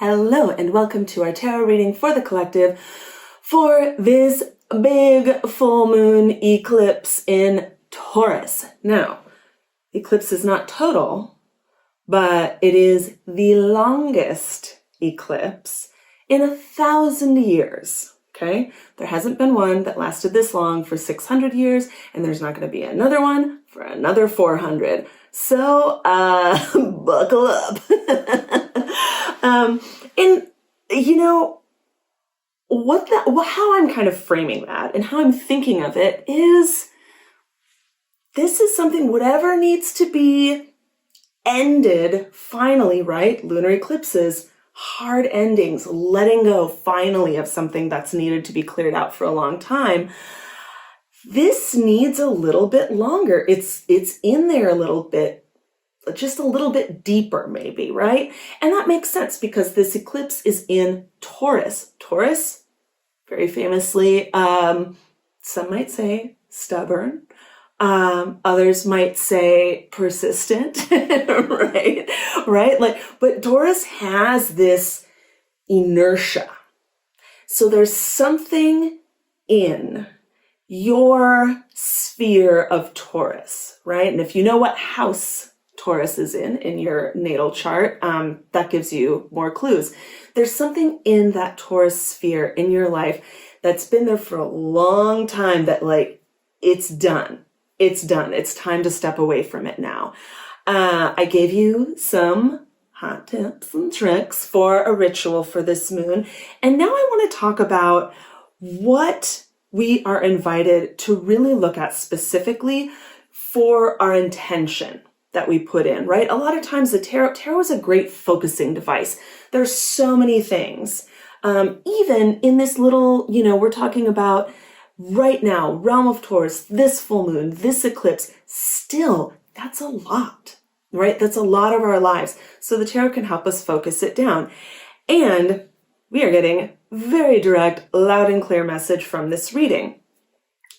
Hello and welcome to our tarot reading for the collective for this big full moon eclipse in Taurus. Now, the eclipse is not total, but it is the longest eclipse in 1,000 years. Okay, there hasn't been one that lasted this long for 600 years, and there's not going to be another one for another 400. So, buckle up. And you know, how I'm kind of framing that and how I'm thinking of it is, this is something, whatever needs to be ended finally, right? Lunar eclipses, hard endings, letting go finally of something that's needed to be cleared out for a long time. This needs a little bit longer. It's in there a little bit, just a little bit deeper maybe, right? And that makes sense because this eclipse is in Taurus. Taurus, very famously, some might say stubborn. Others might say persistent, right? But Taurus has this inertia. So there's something in your sphere of Taurus, right? And if you know what house Taurus is in your natal chart, that gives you more clues. There's something in that Taurus sphere in your life that's been there for a long time that it's done. It's done. It's time to step away from it now. I gave you some hot tips and tricks for a ritual for this moon. And now I want to talk about what we are invited to really look at specifically for our intention that we put in, right? A lot of times the tarot is a great focusing device. There's so many things. Even in this little, we're talking about right now, realm of Taurus, this full moon, this eclipse, still, that's a lot, right? That's a lot of our lives. So the tarot can help us focus it down. And we are getting very direct, loud and clear message from this reading.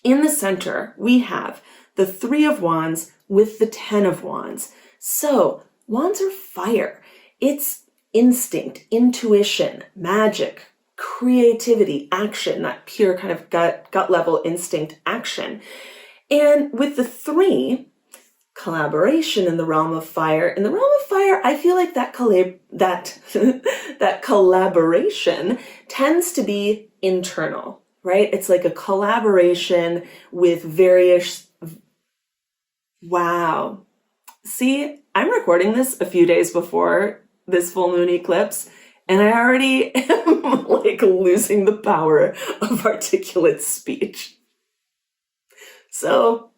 In the center, we have the Three of Wands with the 10 of Wands. So wands are fire. It's instinct, intuition, magic, creativity, action, that pure kind of gut level instinct action. And with the 3, collaboration in the realm of fire. In the realm of fire, I feel like that collaboration tends to be internal, right? It's like a collaboration with various. Wow. See, I'm recording this a few days before this full moon eclipse, and I already am losing the power of articulate speech. So,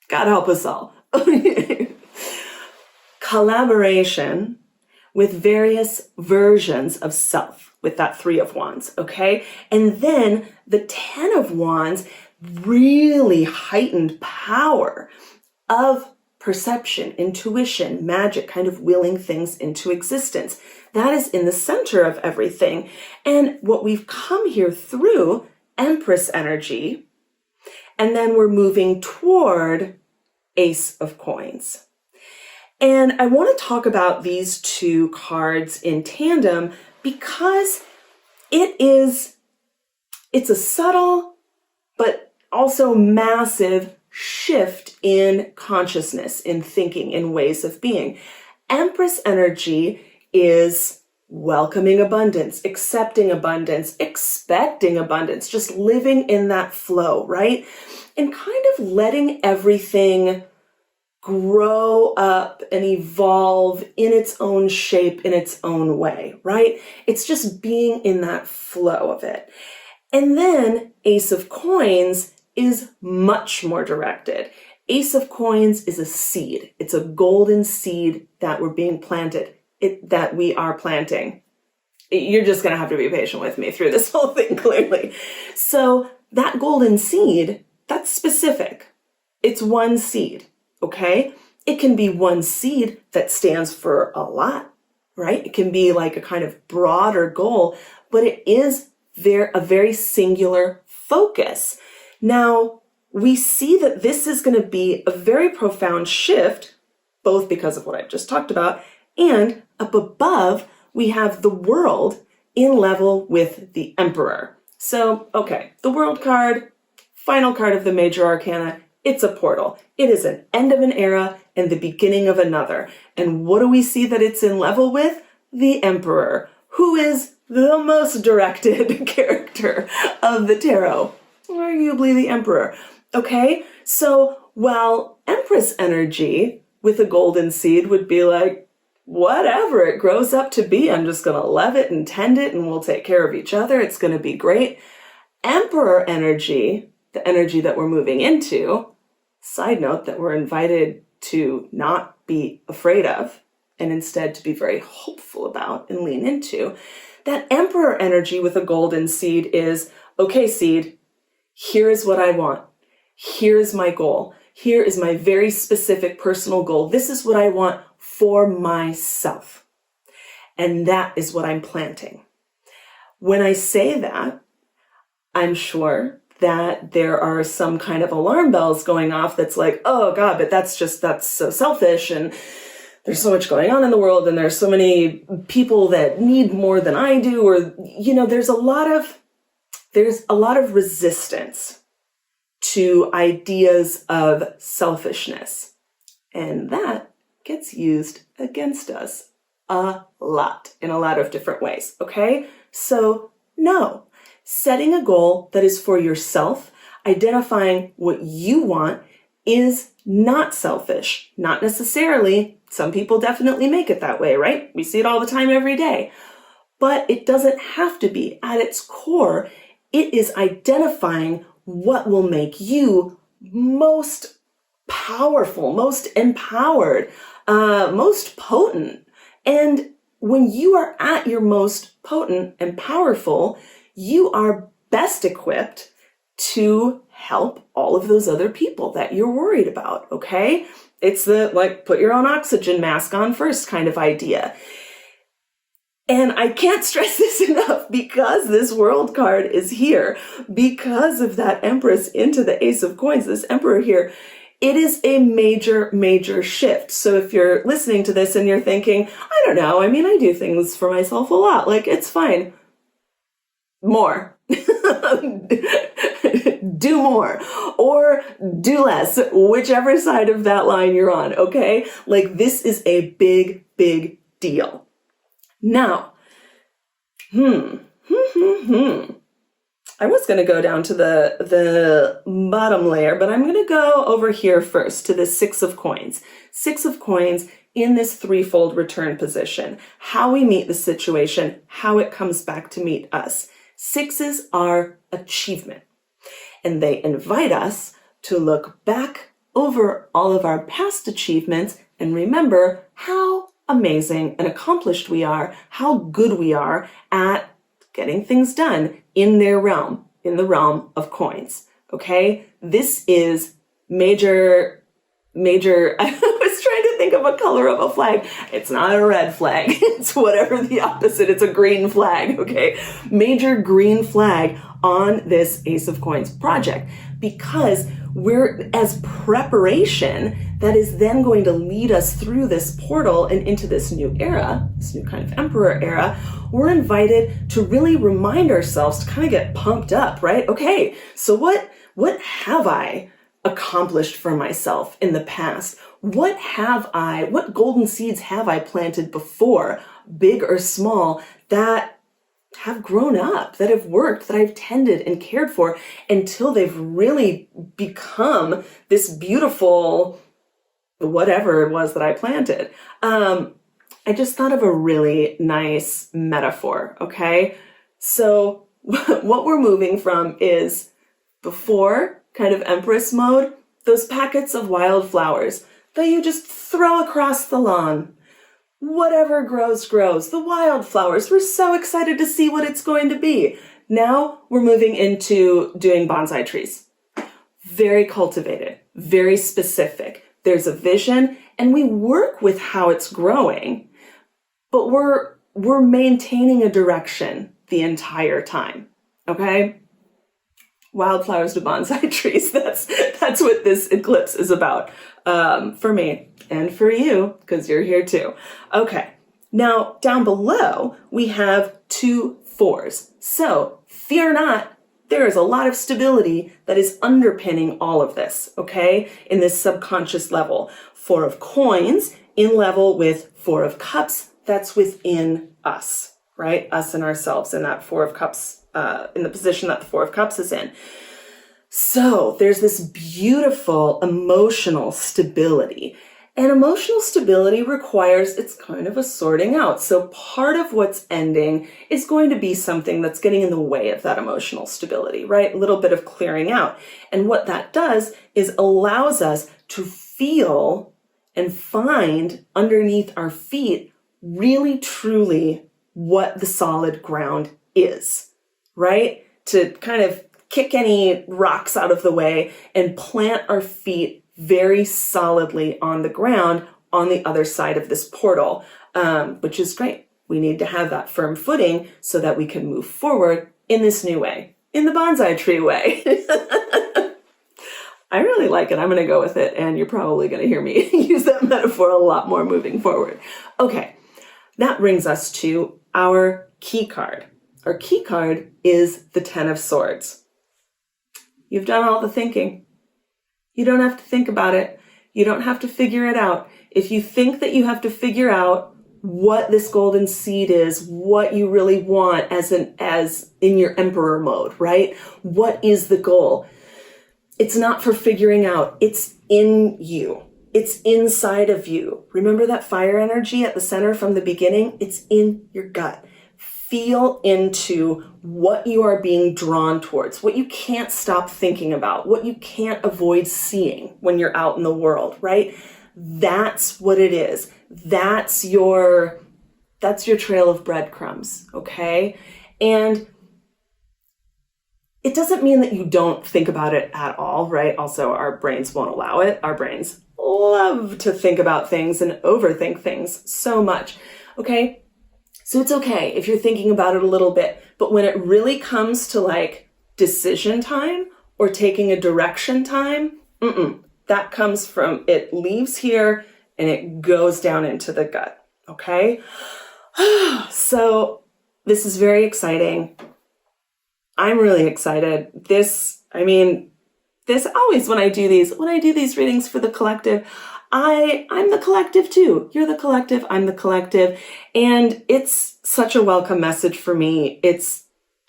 God help us all. Collaboration with various versions of self with that 3 of Wands, okay? And then the 10 of Wands, really heightened power of perception, intuition, magic, kind of willing things into existence. That is in the center of everything. And what we've come here through, Empress energy, and then we're moving toward Ace of Coins. And I want to talk about these two cards in tandem because it's a subtle but also massive shift in consciousness, in thinking, in ways of being. Empress energy is welcoming abundance, accepting abundance, expecting abundance, just living in that flow, right? And kind of letting everything grow up and evolve in its own shape, in its own way, right? It's just being in that flow of it. And then Ace of Coins is much more directed. Ace of Coins is a seed. It's a golden seed that we're being planted, that we are planting. You're just going to have to be patient with me through this whole thing, clearly. So that golden seed, that's specific. It's one seed, okay? It can be one seed that stands for a lot, right? It can be like a kind of broader goal, but it is a very singular focus. Now, we see that this is going to be a very profound shift, both because of what I've just talked about, and up above, we have the world in level with the Emperor. So, okay, the World card, final card of the major arcana, it's a portal. It is an end of an era and the beginning of another. And what do we see that it's in level with? The Emperor, who is the most directed character of the tarot. Arguably the Emperor. Okay, so while Empress energy with a golden seed would be like, whatever it grows up to be, I'm just going to love it and tend it and we'll take care of each other. It's going to be great. Emperor energy, the energy that we're moving into, side note that we're invited to not be afraid of and instead to be very hopeful about and lean into. That Emperor energy with a golden seed is, okay, seed, here is what I want. Here is my goal. Here is my very specific personal goal. This is what I want for myself. And that is what I'm planting. When I say that, I'm sure that there are some kind of alarm bells going off that's like, oh God, but that's so selfish and there's so much going on in the world and there's so many people that need more than I do, or, there's a lot of resistance to ideas of selfishness. And that gets used against us a lot in a lot of different ways. Okay? So no. Setting a goal that is for yourself, identifying what you want is not selfish. Not necessarily. Some people definitely make it that way, right? We see it all the time every day. But it doesn't have to be. At its core, it is identifying what will make you most powerful, most empowered, most potent. And when you are at your most potent and powerful, you are best equipped to help all of those other people that you're worried about, okay? It's the, put your own oxygen mask on first kind of idea. And I can't stress this enough because this world card is here, because of that Empress into the Ace of Coins, this Emperor here, it is a major, major shift. So if you're listening to this and you're thinking, I don't know, I do things for myself a lot, it's fine. More. Do more or do less, whichever side of that line you're on, okay? This is a big, big deal. Now, I was going to go down to the bottom layer, but I'm going to go over here first to the Six of Coins. Six of Coins in this threefold return position. How we meet the situation, how it comes back to meet us. Sixes are achievement, and they invite us to look back over all of our past achievements and remember how amazing and accomplished we are, how good we are at getting things done in their realm, in the realm of coins. Okay? This is major, I was trying to think of a color of a flag. It's not a red flag. It's whatever the opposite. It's a green flag, okay? Major green flag on this Ace of Coins project, because we're, as preparation, that is then going to lead us through this portal and into this new era, this new kind of Emperor era. We're invited to really remind ourselves to kind of get pumped up, right? Okay, so what have I accomplished for myself in the past? What golden seeds have I planted before, big or small, that have grown up, that have worked, that I've tended and cared for until they've really become this beautiful whatever it was that I planted. I just thought of a really nice metaphor, okay? So what we're moving from is before kind of Empress mode, those packets of wildflowers that you just throw across the lawn. Whatever grows, grows. The wildflowers, we're so excited to see what it's going to be. Now we're moving into doing bonsai trees. Very cultivated, very specific. There's a vision and we work with how it's growing, but we're maintaining a direction the entire time, okay? Wildflowers to bonsai trees. That's what this eclipse is about, for me and for you, because you're here too. Okay, Now, down below, we have 2 4s. So, fear not, there is a lot of stability that is underpinning all of this, okay, in this subconscious level. 4 of coins in level with 4 of cups, that's within us, right? Us and ourselves in that 4 of cups, in the position that the 4 of cups is in. So there's this beautiful emotional stability. And emotional stability requires, it's kind of a sorting out. So part of what's ending is going to be something that's getting in the way of that emotional stability, right? A little bit of clearing out. And what that does is allows us to feel and find underneath our feet really truly what the solid ground is, right? To kind of kick any rocks out of the way and plant our feet very solidly on the ground on the other side of this portal, which is great. We need to have that firm footing so that we can move forward in this new way, in the bonsai tree way. I really like it. I'm going to go with it, and you're probably going to hear me use that metaphor a lot more moving forward. Okay, that brings us to our key card. Our key card is the 10 of Swords. You've done all the thinking. You don't have to think about it. You don't have to figure it out. If you think that you have to figure out what this golden seed is, what you really want as in your emperor mode, right? What is the goal? It's not for figuring out. It's in you. It's inside of you. Remember that fire energy at the center from the beginning? It's in your gut. Feel into what you are being drawn towards, what you can't stop thinking about, what you can't avoid seeing when you're out in the world, right? That's what it is. That's your trail of breadcrumbs, okay? And it doesn't mean that you don't think about it at all, right? Also, our brains won't allow it. Our brains love to think about things and overthink things so much, okay? So it's okay if you're thinking about it a little bit, but when it really comes to like decision time or taking a direction time, that comes from, it leaves here and it goes down into the gut, okay? So this is very exciting. I'm really excited. This always when I do these readings for the collective, I'm the collective too. You're the collective, I'm the collective. And it's such a welcome message for me. It's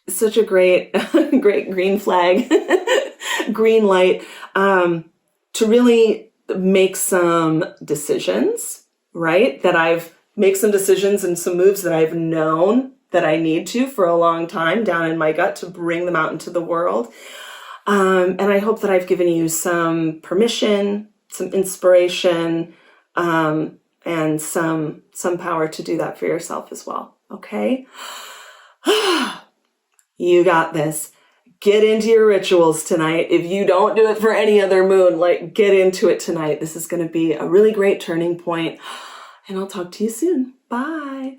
such a great, great green flag, green light, to really make some decisions, right? Make some decisions and some moves that I've known that I need to for a long time down in my gut to bring them out into the world. And I hope that I've given you some permission, some inspiration, and some power to do that for yourself as well. Okay? You got this. Get into your rituals tonight. If you don't do it for any other moon, get into it tonight. This is going to be a really great turning point. And I'll talk to you soon. Bye.